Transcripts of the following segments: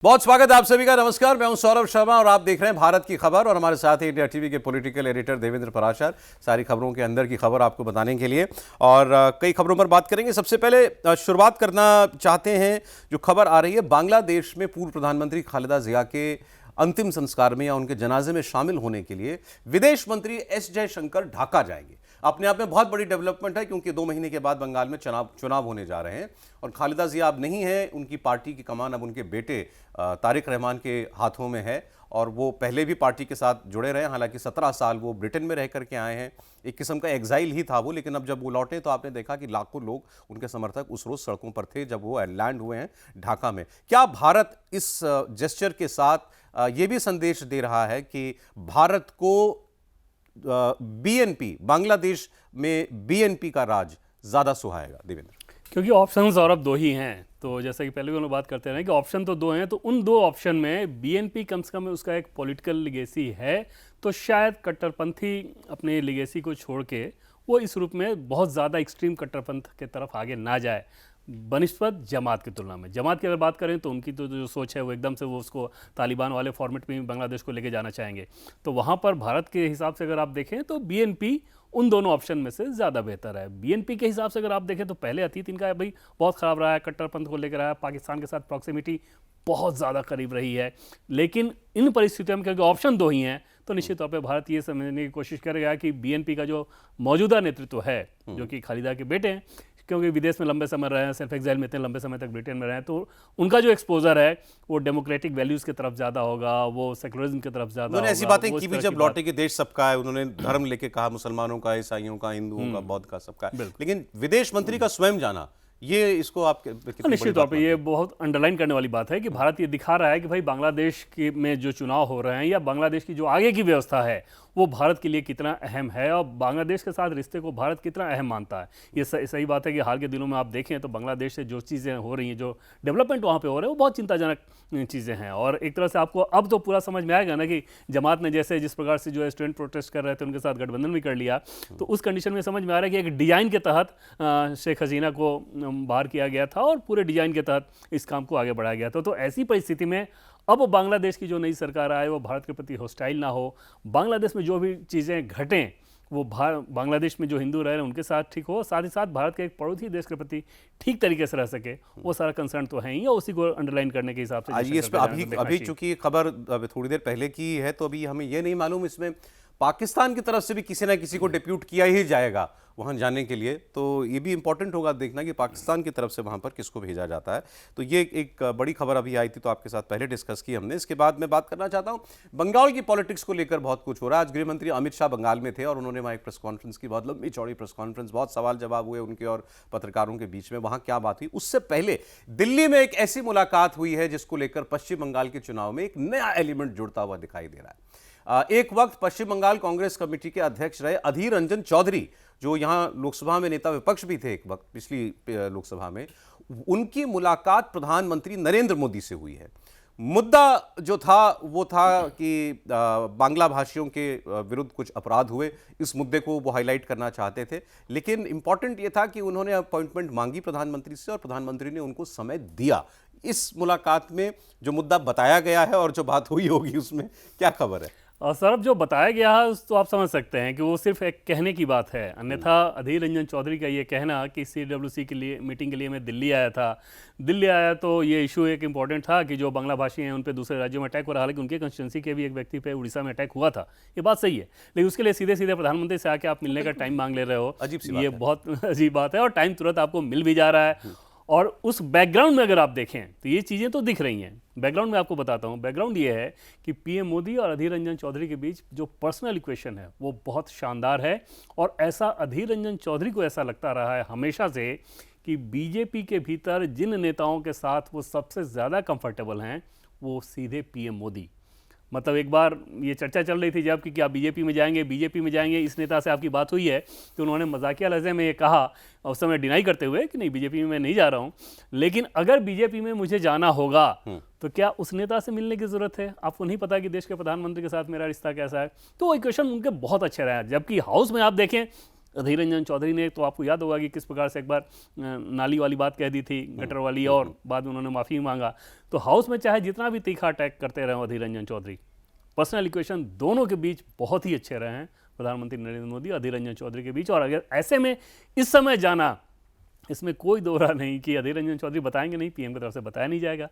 बहुत स्वागत है आप सभी का। नमस्कार, मैं हूं सौरभ शर्मा और आप देख रहे हैं भारत की खबर। और हमारे साथ ही इंडिया टीवी के पॉलिटिकल एडिटर देवेंद्र पराशर, सारी खबरों के अंदर की खबर आपको बताने के लिए और कई खबरों पर बात करेंगे। सबसे पहले शुरुआत करना चाहते हैं, जो खबर आ रही है बांग्लादेश में पूर्व प्रधानमंत्री खालिदा जिया के अंतिम संस्कार में या उनके जनाजे में शामिल होने के लिए विदेश मंत्री एस जयशंकर ढाका जाएंगे। अपने आप में बहुत बड़ी डेवलपमेंट है, क्योंकि 2 महीने के बाद बंगाल में चुनाव होने जा रहे हैं और खालिदा जिया अब नहीं है, उनकी पार्टी की कमान अब उनके बेटे तारिक रहमान के हाथों में है। और वो पहले भी पार्टी के साथ जुड़े रहे, हालांकि 17 साल वो ब्रिटेन में रह करके आए हैं, एक किस्म का एग्जाइल ही था वो। लेकिन अब जब वो लौटे तो आपने देखा कि लाखों लोग, उनके समर्थक उस रोज सड़कों पर थे जब वो लैंड हुए हैं ढाका में। क्या भारत इस जेस्चर के साथ ये भी संदेश दे रहा है कि भारत को बीएनपी, बांग्लादेश में बीएनपी का राज ज्यादा सुहाएगा? देवेंद्र, क्योंकि ऑप्शंस और अब 2 ही हैं, तो जैसा कि पहले भी हम लोग बात करते रहे कि ऑप्शन तो 2 हैं, तो उन 2 ऑप्शन में बीएनपी कम से कम उसका एक पॉलिटिकल लिगेसी है, तो शायद कट्टरपंथी अपने लिगेसी को छोड़ के वो इस रूप में बहुत ज़्यादा एक्सट्रीम कट्टरपंथ के तरफ आगे ना जाए बनिस्बत जमात की तुलना में। जमात की अगर बात करें तो उनकी तो जो सोच है वो एकदम से वो उसको तालिबान वाले फॉर्मेट में बांग्लादेश को लेके जाना चाहेंगे। तो वहाँ पर भारत के हिसाब से अगर आप देखें तो बीएनपी उन दोनों ऑप्शन में से ज़्यादा बेहतर है। बीएनपी के हिसाब से अगर आप देखें तो पहले अतीत इनका भाई बहुत ख़राब रहा है, कट्टरपंथ को लेकर आया, पाकिस्तान के साथ प्रॉक्सिमिटी बहुत ज़्यादा करीब रही है। लेकिन इन परिस्थितियों में क्योंकि ऑप्शन 2 ही हैं, तो निश्चित तौर पे भारत ये समझने की कोशिश करेगा कि बीएनपी का जो मौजूदा नेतृत्व है, जो कि खालिदा के बेटे हैं, क्योंकि विदेश में लंबे समय रहे हैं, सेल्फ एग्जाइल में इतने लंबे समय तक ब्रिटेन में रहे हैं, तो उनका जो एक्सपोजर है वो डेमोक्रेटिक वैल्यूज़ की तरफ ज़्यादा होगा, वो सेकुलरिज्म की तरफ ज़्यादा होगा। उन्होंने ऐसी बातें की भी जब लौटे कि देश सबका है, उन्होंने धर्म लेके कहा मुसलमानों का, ईसाइयों का, हिंदुओं का, बौद्ध का, सबका है। लेकिन विदेश मंत्री का स्वयं जाना, ये इसको आप निश्चित तौर पे ये बहुत अंडरलाइन करने वाली बात है कि भारत ये दिखा रहा है कि भाई बांग्लादेश के में जो चुनाव हो रहे हैं या बांग्लादेश की जो आगे की व्यवस्था है वो भारत के लिए कितना अहम है और बांग्लादेश के साथ रिश्ते को भारत कितना अहम मानता है। ये सही बात है कि हाल के दिनों में आप देखें तो बांग्लादेश से जो चीज़ें हो रही हैं, जो डेवलपमेंट वहाँ पे हो रहा है, वो बहुत चिंताजनक चीज़ें हैं। और एक तरह से आपको अब तो पूरा समझ में आएगा ना कि जमात ने जैसे जिस प्रकार से जो है स्टूडेंट प्रोटेस्ट कर रहे थे उनके साथ गठबंधन भी कर लिया, तो उस कंडीशन में समझ में आ रहा है कि एक डिजाइन के तहत शेख हसीना को बाहर किया गया था और पूरे डिजाइन के तहत इस काम को आगे बढ़ाया गया था। तो ऐसी परिस्थिति में अब बांग्लादेश की जो नई सरकार आए वो भारत के प्रति हॉस्टाइल ना हो, बांग्लादेश में जो भी चीज़ें घटें वो बांग्लादेश में जो हिंदू रह रहे हैं उनके साथ ठीक हो, साथ ही साथ भारत के एक पड़ोसी देश के प्रति ठीक तरीके से रह सके, वो सारा कंसर्न तो है ही, और उसी को अंडरलाइन करने के हिसाब से आज इस पे अभी चूंकि खबर थोड़ी देर पहले की है, तो अभी हमें ये नहीं मालूम इसमें पाकिस्तान की तरफ से भी किसी ना किसी को डिप्यूट किया ही जाएगा वहां जाने के लिए। तो ये भी इंपॉर्टेंट होगा देखना कि पाकिस्तान की तरफ से वहां पर किसको भेजा जाता है। तो ये एक बड़ी खबर अभी आई थी, तो आपके साथ पहले डिस्कस की हमने। इसके बाद मैं बात करना चाहता हूं बंगाल की पॉलिटिक्स को लेकर बहुत कुछ हो रहा है। आज गृह मंत्री अमित शाह बंगाल में थे और उन्होंने वहां एक प्रेस कॉन्फ्रेंस की, बहुत लंबी चौड़ी प्रेस कॉन्फ्रेंस, बहुत सवाल जवाब हुए उनके और पत्रकारों के बीच में। वहां क्या बात हुई, उससे पहले दिल्ली में एक ऐसी मुलाकात हुई है जिसको लेकर पश्चिम बंगाल के चुनाव में एक नया एलिमेंट जुड़ता हुआ दिखाई दे रहा है। एक वक्त पश्चिम बंगाल कांग्रेस कमेटी के अध्यक्ष रहे अधीर रंजन चौधरी, जो यहां लोकसभा में नेता विपक्ष भी थे एक वक्त पिछली लोकसभा में, उनकी मुलाकात प्रधानमंत्री नरेंद्र मोदी से हुई है। मुद्दा जो था वो था कि बांग्ला भाषियों के विरुद्ध कुछ अपराध हुए, इस मुद्दे को वो हाईलाइट करना चाहते थे। लेकिन इंपॉर्टेंट ये था कि उन्होंने अपॉइंटमेंट मांगी प्रधानमंत्री से और प्रधानमंत्री ने उनको समय दिया। इस मुलाकात में जो मुद्दा बताया गया है और जो बात हुई होगी उसमें क्या खबर है? और सर जो बताया गया है उस तो आप समझ सकते हैं कि वो सिर्फ एक कहने की बात है। अन्यथा अधीर रंजन चौधरी का ये कहना कि CWC के लिए मीटिंग के लिए मैं दिल्ली आया था, दिल्ली आया तो ये इशू एक इंपॉर्टेंट था कि जो बांग्ला भाषी हैं उन पे दूसरे राज्यों में अटैक हो रहा है, हालांकि उनके कंस्टिट्यूंसी के भी एक व्यक्ति पे उड़ीसा में अटैक हुआ था, ये बात सही है। लेकिन उसके लिए सीधे सीधे प्रधानमंत्री से आके आप मिलने का टाइम मांग ले रहे हो, अजीब सी बात ये है। बहुत अजीब बात है। और टाइम तुरंत आपको मिल भी जा रहा है। और उस बैकग्राउंड में अगर आप देखें तो ये चीज़ें तो दिख रही हैं। बैकग्राउंड में आपको बताता हूँ, बैकग्राउंड ये है कि पीएम मोदी और अधीर रंजन चौधरी के बीच जो पर्सनल इक्वेशन है वो बहुत शानदार है। और ऐसा अधीर रंजन चौधरी को ऐसा लगता रहा है हमेशा से कि बीजेपी के भीतर जिन नेताओं के साथ वो सबसे ज़्यादा कंफर्टेबल हैं वो सीधे पीएम मोदी। मतलब एक बार ये चर्चा चल रही थी जब कि आप बीजेपी में जाएंगे, इस नेता से आपकी बात हुई है, तो उन्होंने मजाकिया लहजे में ये कहा, उस समय डिनाई करते हुए कि नहीं बीजेपी में मैं नहीं जा रहा हूँ, लेकिन अगर बीजेपी में मुझे जाना होगा तो क्या उस नेता से मिलने की जरूरत है? आपको नहीं पता कि देश के प्रधानमंत्री के साथ मेरा रिश्ता कैसा है? तो वो इक्वेशन उनके बहुत अच्छे रहे। जबकि हाउस में आप देखें अधीर रंजन चौधरी ने, तो आपको याद होगा कि किस प्रकार से एक बार नाली वाली बात कह दी थी, गटर वाली, और बाद में उन्होंने माफ़ी मांगा। तो हाउस में चाहे जितना भी तीखा अटैक करते रहे अधीर रंजन चौधरी, पर्सनल इक्वेशन दोनों के बीच बहुत ही अच्छे रहे हैं, प्रधानमंत्री नरेंद्र मोदी अधीर रंजन चौधरी के बीच। और अगर ऐसे में इस समय जाना, इसमें कोई दो राह नहीं कि अधीर रंजन चौधरी बताएंगे नहीं, पीएम की तरफ से बताया नहीं जाएगा,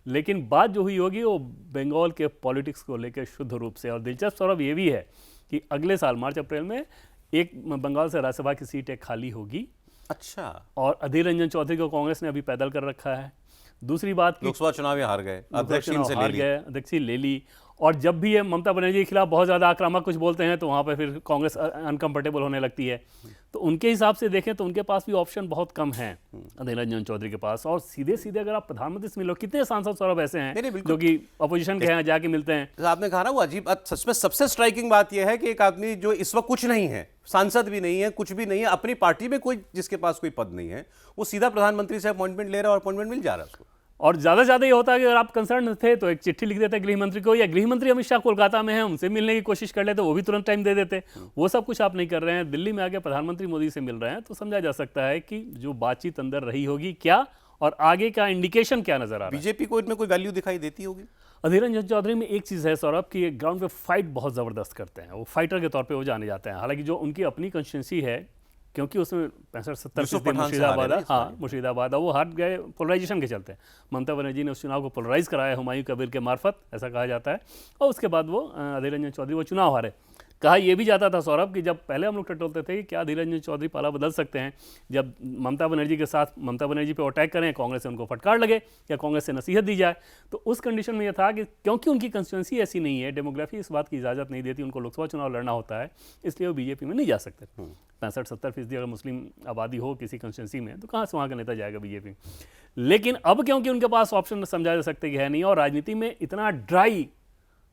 लेकिन बात जो हुई होगी वो बंगाल के पॉलिटिक्स को लेकर शुद्ध रूप से। और दिलचस्प सौरभ ये भी है कि अगले साल मार्च अप्रैल में एक बंगाल से राज्यसभा की सीट एक खाली होगी। अच्छा। और अधीर रंजन चौधरी को कांग्रेस ने अभी पैदल कर रखा है। दूसरी बात, लोकसभा चुनाव हार गए, अध्यक्षी ले ली, और जब भी ये ममता बनर्जी के खिलाफ बहुत ज़्यादा आक्रामक कुछ बोलते हैं तो वहाँ पे फिर कांग्रेस अनकंफर्टेबल होने लगती है। तो उनके हिसाब से देखें तो उनके पास भी ऑप्शन बहुत कम हैं अधीर रंजन चौधरी के पास। और सीधे सीधे अगर आप प्रधानमंत्री से मिलो, कितने सांसद सौरभ ऐसे हैं जो कि अपोजिशन के यहाँ जाके मिलते हैं। आपने कहा ना वो अजीब, सच में सबसे स्ट्राइकिंग बात यह है कि एक आदमी जो इस वक्त कुछ नहीं है, सांसद भी नहीं है, कुछ भी नहीं है, अपनी पार्टी में कोई, जिसके पास कोई पद नहीं है, वो सीधा प्रधानमंत्री से अपॉइंटमेंट ले रहा है और अपॉइंटमेंट मिल जा रहा है उसको। और ज़्यादा ये होता है कि अगर आप कंसर्न थे तो एक चिट्ठी लिख देते गृह मंत्री को, या गृह मंत्री अमित शाह कोलकाता में हैं, उनसे मिलने की कोशिश कर लेते, वो भी तुरंत टाइम दे देते। वो सब कुछ आप नहीं कर रहे हैं, दिल्ली में आके प्रधानमंत्री मोदी से मिल रहे हैं। तो समझा जा सकता है कि जो बातचीत अंदर रही होगी क्या, और आगे का इंडिकेशन क्या नजर आ रहा है। बीजेपी को इनमें कोई वैल्यू दिखाई देती होगी? अधीर रंजन चौधरी में एक चीज़ है सौरभ कि ग्राउंड पे फाइट बहुत ज़बरदस्त करते हैं, वो फाइटर के तौर पे वो जाने जाते हैं। हालांकि जो उनकी अपनी कॉन्स्टिट्यूंसी है, क्योंकि उसमें 65-70% मुर्शिदाबाद, हाँ मुर्शिदाबाद, वो हार गए पोलराइजेशन के चलते। ममता बनर्जी ने उस चुनाव को पोलराइज कराया हुमायूं कबीर के मार्फत, ऐसा कहा जाता है। और उसके बाद वो अधीर रंजन चौधरी वो चुनाव हारे। कहा यह भी जाता था सौरभ कि जब पहले हम लोग टटोलते थे कि क्या अधीर रंजन चौधरी पाला बदल सकते हैं, जब ममता बनर्जी के साथ ममता बनर्जी पे अटैक करें, कांग्रेस से उनको फटकार लगे या कांग्रेस से नसीहत दी जाए। तो उस कंडीशन में यह था कि क्योंकि उनकी कंस्टिट्यूंसी ऐसी नहीं है, डेमोग्राफी इस बात की इजाज़त नहीं देती, उनको लोकसभा चुनाव लड़ना होता है, इसलिए वो बीजेपी में नहीं जा सकते। 65-70% अगर मुस्लिम आबादी हो किसी कंस्टिट्यूंसी में तो कहाँ से वहाँ का नेता जाएगा बीजेपी। लेकिन अब क्योंकि उनके पास ऑप्शन समझा जा सकते कि है नहीं, और राजनीति में इतना ड्राई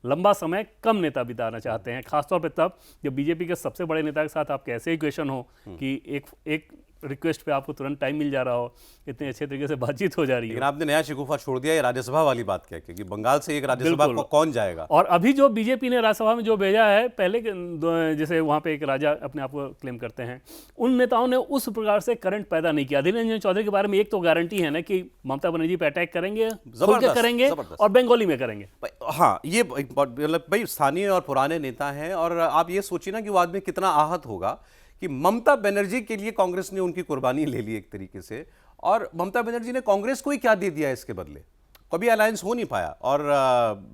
लंबा समय कम नेता बिताना चाहते हैं, खासतौर पे तब जब बीजेपी के सबसे बड़े नेता के साथ आपके ऐसे इक्वेशन हो कि एक रिक्वेस्ट पे आपको तुरंत टाइम मिल जा रहा हो, इतने अच्छे तरीके से बातचीत हो जा रही है। लेकिन आपने नया शिकूफा छोड़ दिया, ये राज्यसभा वाली बात क्या, क्योंकि बंगाल से एक राज्यसभा को कौन जाएगा। और अभी जो बीजेपी ने राज्यसभा में जो भेजा है, पहले जैसे वहाँ पे एक राजा अपने आप को क्लेम करते हैं, उन नेताओं ने उस प्रकार से करंट पैदा नहीं किया। अधीर रंजन चौधरी के बारे में एक तो गारंटी है ना कि ममता बनर्जी पे अटैक करेंगे, करेंगे और बंगाली में करेंगे। हाँ, ये मतलब भाई स्थानीय और पुराने नेता हैं, और आप ये सोचिए ना कि वो आदमी कितना आहत होगा कि ममता बनर्जी के लिए कांग्रेस ने उनकी कुर्बानी ले ली एक तरीके से, और ममता बनर्जी ने कांग्रेस को ही क्या दे दिया इसके बदले। कभी अलायंस हो नहीं पाया, और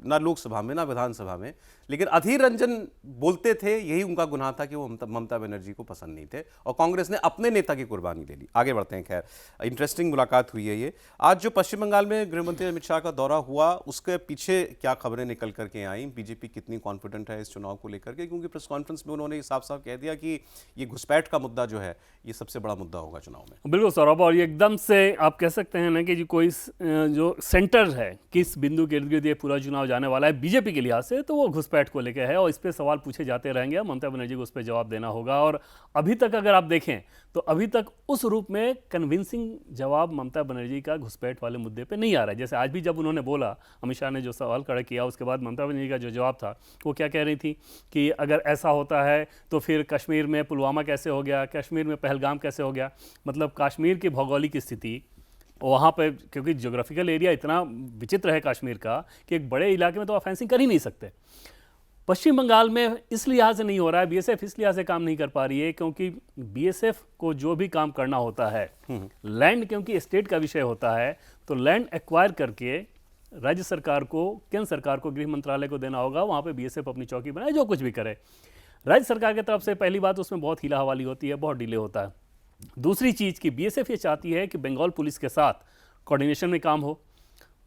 ना लोकसभा में ना विधानसभा में। लेकिन अधीर रंजन बोलते थे, यही उनका गुनाह था कि वो ममता बनर्जी को पसंद नहीं थे, और कांग्रेस ने अपने नेता की कुर्बानी ले ली। आगे बढ़ते हैं। खैर, इंटरेस्टिंग मुलाकात हुई है ये। आज जो पश्चिम बंगाल में गृहमंत्री अमित शाह का दौरा हुआ, उसके पीछे क्या खबरें निकल करके आई, बीजेपी कितनी कॉन्फिडेंट है इस चुनाव को लेकर के, क्योंकि प्रेस कॉन्फ्रेंस में उन्होंने साफ साफ कह दिया कि ये घुसपैठ का मुद्दा जो है ये सबसे बड़ा मुद्दा होगा चुनाव में। बिल्कुल सौरभ, और ये एकदम से आप कह सकते हैं ना कि जो कोई जो सेंटर है, किस बिंदु के इर्द गिर्द ये पूरा चुनाव जाने वाला है बीजेपी के लिहाज से, तो वो घुसपैठ को लेकर है, और इस पे सवाल पूछे जाते रहेंगे। ममता बनर्जी को उस पर जवाब देना होगा। और अभी तक अगर आप देखें तो अभी तक उस रूप में कन्विंसिंग जवाब ममता बनर्जी का घुसपैठ वाले मुद्दे पे नहीं आ रहा है। जैसे आज भी जब उन्होंने बोला, अमित शाह ने जो सवाल खड़ा किया, उसके बाद ममता बनर्जी का जो जवाब था वो क्या कह रही थी कि अगर ऐसा होता है तो फिर कश्मीर में पुलवामा कैसे हो गया, कश्मीर में पहलगाम कैसे हो गया। मतलब कश्मीर की भौगोलिक स्थिति वहाँ पे, क्योंकि ज्योग्राफिकल एरिया इतना विचित्र है कश्मीर का कि एक बड़े इलाके में तो आप फेंसिंग कर ही नहीं सकते। पश्चिम बंगाल में इस लिहाज से नहीं हो रहा है, बीएसएफ इस लिहाज से काम नहीं कर पा रही है, क्योंकि बीएसएफ को जो भी काम करना होता है, लैंड क्योंकि स्टेट का विषय होता है, तो लैंड एक्वायर करके राज्य सरकार को, केंद्र सरकार को, गृह मंत्रालय को देना होगा। वहाँ पे बीएसएफ अपनी चौकी बनाए, जो कुछ भी करे। राज्य सरकार की तरफ से पहली बात उसमें बहुत हीला हवाली होती है, बहुत डिले होता है। दूसरी चीज़ कि बीएसएफ ये चाहती है कि बंगाल पुलिस के साथ कोऑर्डिनेशन में काम हो,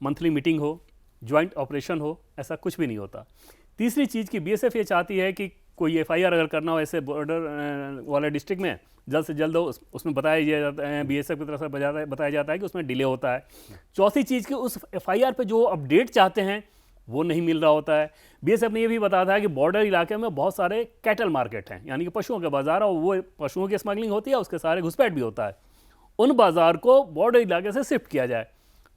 मंथली मीटिंग हो, ज्वाइंट ऑपरेशन हो, ऐसा कुछ भी नहीं होता। तीसरी चीज़ कि बीएसएफ ये चाहती है कि कोई एफआईआर अगर करना हो ऐसे बॉर्डर वाले डिस्ट्रिक्ट में, जल्द से जल्द हो, उसमें बताया जाता है, बीएसएफ की तरफ से बताया जाता है कि उसमें डिले होता है। चौथी चीज़ कि उस एफआईआर पे जो अपडेट चाहते हैं वो नहीं मिल रहा होता है। बीएसएफ ने ये भी बताया था कि बॉर्डर इलाके में बहुत सारे कैटल मार्केट हैं, यानी कि पशुओं के बाजार, और वो पशुओं की स्मगलिंग होती है, उसके सारे घुसपैठ भी होता है। उन बाजार को बॉर्डर इलाके से शिफ्ट किया जाए।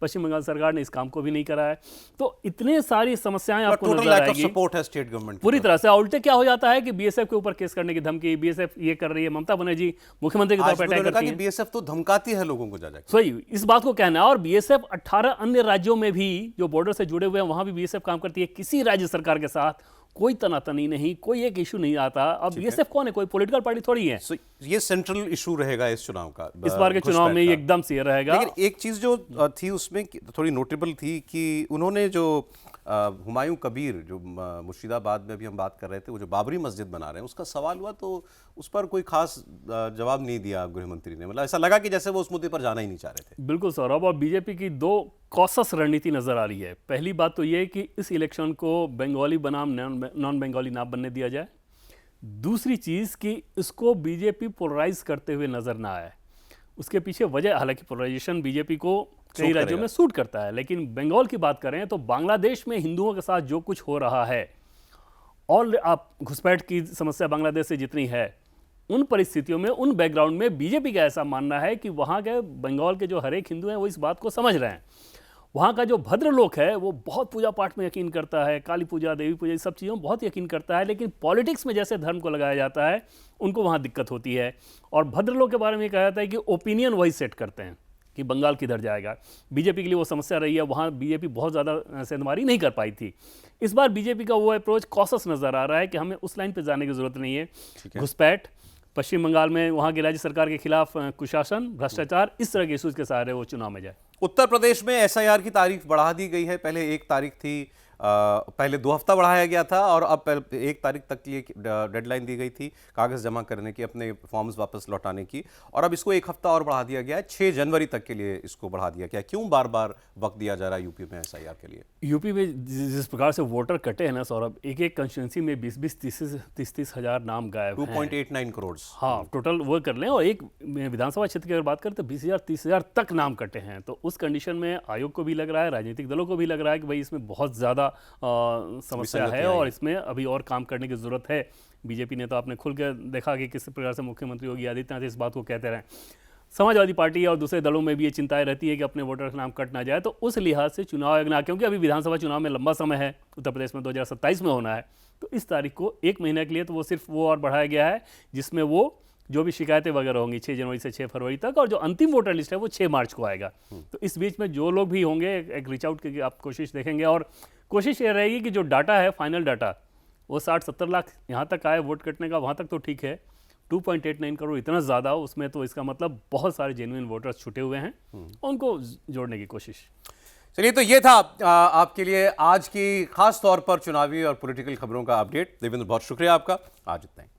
पश्चिम बंगाल सरकार ने इस काम को भी नहीं करा है। तो इतने सारी समस्याएं आपको टोटल नजर लैक ऑफ आएगी सपोर्ट है स्टेट गवर्नमेंट पूरी तरह से। उल्टे क्या हो जाता है कि बीएसएफ के ऊपर केस करने की धमकी, बीएसएफ ये कर रही है, ममता बनर्जी मुख्यमंत्री के तौर पर अटैक करती है। बीएसएफ तो धमकाती है लोगों को जा सही इस बात को कहना है। और बीएसएफ 18 अन्य राज्यों में भी जो बॉर्डर से जुड़े हुए हैं वहां भी बीएसएफ काम करती है। किसी राज्य सरकार के साथ कोई तनातनी नहीं, कोई एक इशू नहीं आता। अब बीएसएफ कौन है? कोई पॉलिटिकल पार्टी थोड़ी है। ये सेंट्रल इशू रहेगा इस चुनाव का, इस बार के चुनाव में एकदम से रहेगा। लेकिन एक चीज जो थी उसमें थोड़ी नोटेबल थी कि उन्होंने जो हुमायूं कबीर, जो मुर्शिदाबाद में भी हम बात कर रहे थे, वो जो बाबरी मस्जिद बना रहे हैं, उसका सवाल हुआ तो उस पर कोई खास जवाब नहीं दिया गृह मंत्री ने। मतलब ऐसा लगा कि जैसे वो उस मुद्दे पर जाना ही नहीं चाह रहे थे। बिल्कुल सौरभ, और बीजेपी की दो कॉसस रणनीति नजर आ रही है। पहली बात तो ये कि इस इलेक्शन को बंगाली बनाम नॉन बंगाली ना बनने दिया जाए। दूसरी चीज कि इसको बीजेपी पोलराइज करते हुए नजर ना आए। उसके पीछे वजह, हालांकि पोलराइजेशन बीजेपी को कई राज्यों में सूट करता है, लेकिन बंगाल की बात करें तो बांग्लादेश में हिंदुओं के साथ जो कुछ हो रहा है और आप घुसपैठ की समस्या बांग्लादेश से जितनी है, उन परिस्थितियों में, उन बैकग्राउंड में बीजेपी का ऐसा मानना है कि वहाँ के बंगाल के जो हर एक हिंदू हैं वो इस बात को समझ रहे हैं। वहाँ का जो भद्र लोग है वो बहुत पूजा पाठ में यकीन करता है, काली पूजा, देवी पूजा, ये सब चीज़ों में बहुत यकीन करता है, लेकिन पॉलिटिक्स में जैसे धर्म को लगाया जाता है उनको वहाँ दिक्कत होती है। और भद्र लोग के बारे में कहा जाता है कि ओपिनियन वही सेट करते हैं कि बंगाल किधर जाएगा। बीजेपी के लिए वो समस्या रही है, वहाँ बीजेपी बहुत ज़्यादा सेंधमारी नहीं कर पाई थी। इस बार बीजेपी का वो अप्रोच कॉसस नज़र आ रहा है कि हमें उस लाइन पर जाने की ज़रूरत नहीं है। घुसपैठ, पश्चिम बंगाल में वहाँ की राज्य सरकार के खिलाफ कुशासन, भ्रष्टाचार, इस तरह के इश्यूज के सहारे वो चुनाव में जाए। उत्तर प्रदेश में एसआईआर की तारीख बढ़ा दी गई है। पहले 1 तारीख थी, पहले 2 हफ्ता बढ़ाया गया था और अब 1 तारीख तक की एक डेडलाइन दी गई थी कागज जमा करने की, अपने फॉर्म्स वापस लौटाने की, और अब इसको 1 हफ्ता और बढ़ा दिया गया है। 6 जनवरी तक के लिए इसको बढ़ा दिया गया है। क्यों बार बार वक्त दिया जा रहा है यूपी में एसआईआर के लिए? यूपी में जिस प्रकार से वोटर कटे हैं ना सौरभ, एक एक कंस्टिट्यूंसी में 20-30 हजार नाम गायब हैं। 2.89 करोड़। हाँ, टोटल वो कर लें, और एक विधानसभा क्षेत्र की अगर बात करें तो 20,000-30,000 तक नाम कटे हैं। तो उस कंडीशन में आयोग को भी लग रहा है, राजनीतिक दलों को भी लग रहा है कि भाई इसमें बहुत ज़्यादा समस्या है और इसमें अभी और काम करने की ज़रूरत है। बीजेपी ने तो आपने खुल के देखा कि किस प्रकार से मुख्यमंत्री योगी आदित्यनाथ इस बात को कहते रहे। समाजवादी पार्टी और दूसरे दलों में भी ये चिंताएं रहती है कि अपने वोटर का नाम कट ना जाए। तो उस लिहाज से चुनाव आयोग ना, क्योंकि अभी विधानसभा चुनाव में लंबा समय है, उत्तर प्रदेश में 2027 में होना है, तो इस तारीख को 1 महीने के लिए तो वो सिर्फ वो और बढ़ाया गया है जिसमें वो जो भी शिकायतें वगैरह होंगी 6 जनवरी से 6 फरवरी तक, और जो अंतिम वोटर लिस्ट है वो 6 मार्च को आएगा। तो इस बीच में जो लोग भी होंगे एक रीच आउट की आप कोशिश देखेंगे, और कोशिश ये रहेगी कि जो डाटा है, फाइनल डाटा, वो 60-70 लाख यहाँ तक आए वोट कटने का, वहाँ तक तो ठीक है। 2.89 करोड़ इतना ज़्यादा, उसमें तो इसका मतलब बहुत सारे जेन्युइन वोटर्स छुटे हुए हैं, उनको जोड़ने की कोशिश। चलिए, तो ये था आपके लिए आज की खास तौर पर चुनावी और पॉलिटिकल खबरों का अपडेट। देवेंद्र, बहुत शुक्रिया आपका। आज इतना ही।